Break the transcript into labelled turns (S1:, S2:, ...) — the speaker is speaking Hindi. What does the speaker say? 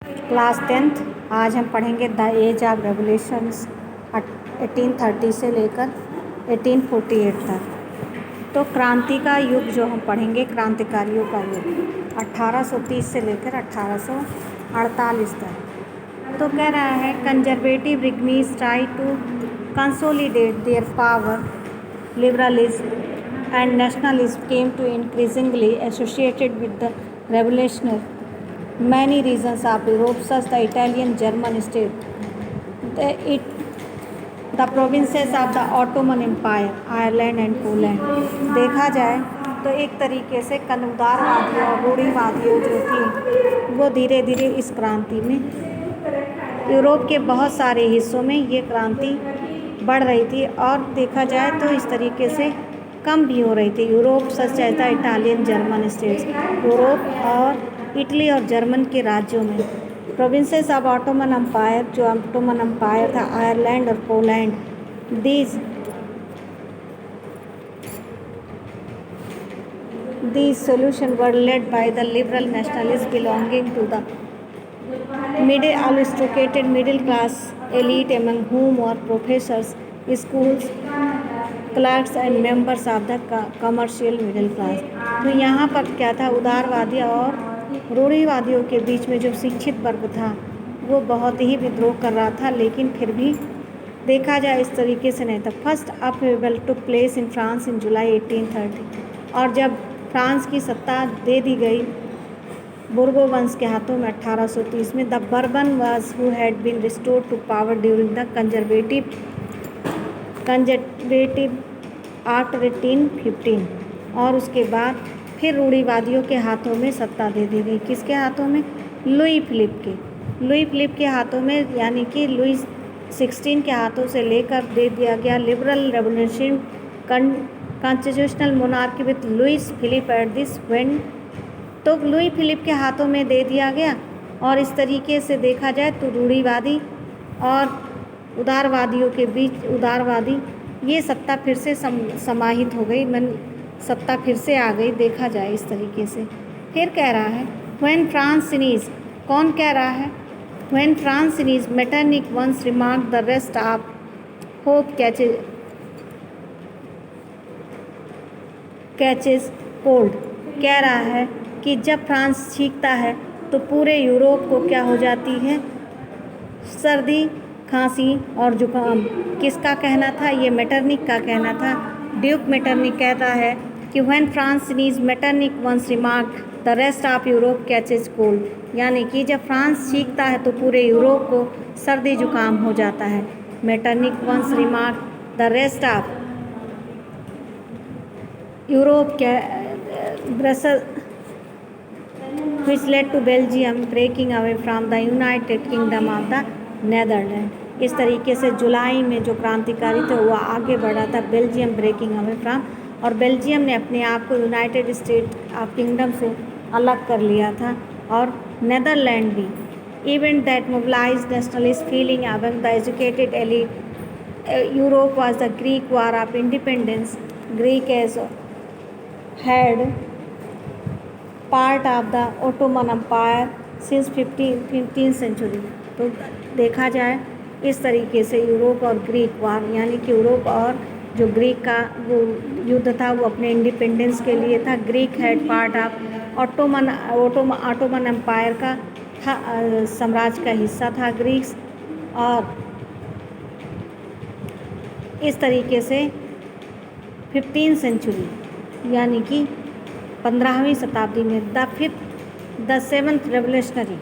S1: Class 10th। आज हम पढ़ेंगे द एज ऑफ रेवोल्यूशंस 1830 से लेकर 1848 तक। तो क्रांति का युग जो हम पढ़ेंगे, क्रांतिकारियों का युग 1830 से लेकर 1848 तक। तो कह रहा है conservative regimes try to consolidate their power, liberalism and nationalism came to increasingly associated with the revolutionary many regions of Europe, such the Italian German state, the provinces of the Ottoman Empire, Ireland and Poland। देखा जाए तो एक तरीके से उदारवादियों और रूढ़िवादियों जो थी वो धीरे धीरे इस क्रांति में यूरोप के बहुत सारे हिस्सों में ये क्रांति बढ़ रही थी, और देखा जाए तो इस तरीके से कम भी हो रही थी। Europe such as the Italian German states, Europe और इटली और जर्मन के राज्यों में, प्रोविंसेस ऑफ ऑटोमन एम्पायर, जो ऑटोमन एम्पायर था, आयरलैंड और Poland, these solutions were led by the liberal nationalists belonging to the aristocratic middle class elite, among whom were professors, schools clerks and members of the commercial middle class। तो यहाँ पर क्या था, उदारवादी और रूढ़िवादियों के बीच में जो शिक्षित वर्ग था वो बहुत ही विद्रोह कर रहा था, लेकिन फिर भी देखा जाए इस तरीके से नहीं था। First upheaval took place in France in July 1830, और जब फ्रांस की सत्ता दे दी गई बुर्गो वंश के हाथों में 1830 में, the Bourbon was who had been restored to power during the conservative after 1815, और उसके बाद फिर रूढ़िवादियों के हाथों में सत्ता दे दी गई। किसके हाथों में? लुई फिलिप के हाथों में, यानी कि लुई 16 के हाथों से लेकर दे दिया गया liberal revolution constitutional monarchy with Louis Philippe at this when. तो लुई फिलिप के हाथों में दे दिया गया, और इस तरीके से देखा जाए तो रूढ़िवादी और उदारवादियों के बीच उदारवादी ये सत्ता फिर से समाहित हो गई, सत्ता फिर से आ गई, देखा जाए इस तरीके से। फिर कह रहा है व्हेन फ्रांसिनीज, कौन कह रहा है? When France sneezes Metternich once remark the rest of Europe catches cold. कह रहा है कि जब फ्रांस छींकता है तो पूरे यूरोप को क्या हो जाती है? सर्दी, खांसी और जुकाम। किसका कहना था? ये मेटरनिक का कहना था। ड्यूक मेटरनिक कहता है कि when France sneezes Metternich once remark the rest of Europe catches cold, यानी कि जब फ्रांस छींकता है तो पूरे यूरोप को सर्दी जुकाम हो जाता है। Metternich once remark the rest of Europe Brussels which led to Belgium breaking away from the United Kingdom of the Netherlands। इस तरीके से जुलाई में जो क्रांतिकारी थे वो आगे बढ़ा था, बेल्जियम ब्रेकिंग अवे फ्रॉम, और बेल्जियम ने अपने आप को यूनाइटेड स्टेट ऑफ किंगडम से अलग कर लिया था, और नेदरलैंड भी। Event that mobilised nationalist feeling among the educated elite Europe was the Greek war of independence. Greek as had part of the Ottoman empire since 15th century. तो देखा जाए इस तरीके से यूरोप और ग्रीक वार, यानी कि यूरोप और जो ग्रीक का वो युद्ध था वो अपने इंडिपेंडेंस के लिए था। Greek had part of Ottoman empire का था, साम्राज्य का हिस्सा था ग्रीक्स, और इस तरीके से 15th सेंचुरी यानी कि 15वीं शताब्दी में द 7th रेवोल्यूशनरी